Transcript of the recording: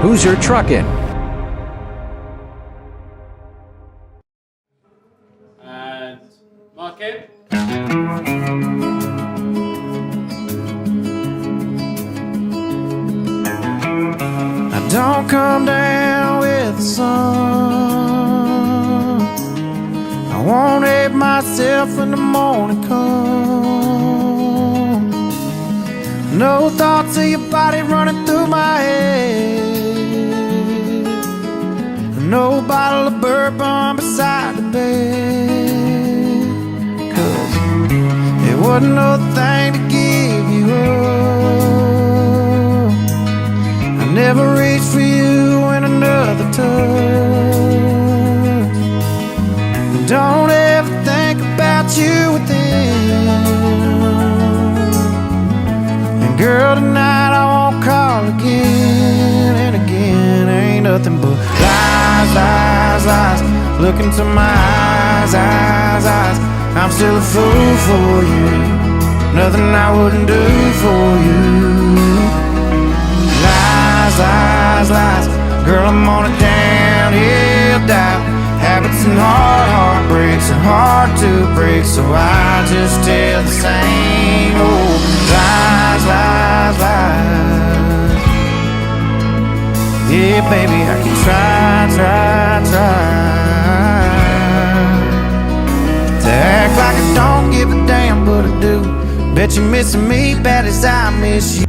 Who's Your Truckin'? And mark it. I don't come down with the sun. I won't hate myself when the morning comes. No thoughts of your body running through my head. No bottle of bourbon beside the bed. 'Cause it wasn't no thing to give you up. I never reached for you in another touch. Don't ever think about you within. And girl, tonight I won't call again and again. Ain't nothing but lies, lies, lies. Look into my eyes, eyes, eyes. I'm still a fool for you. Nothing I wouldn't do for you. Lies, lies, lies. Girl, I'm on a downhill dive. Habits and heartbreaks are hard to break, so I just tell the same old lies, lies, lies. Yeah, baby, I can try to act like I don't give a damn, but I do. Bet you're missing me bad as I miss you.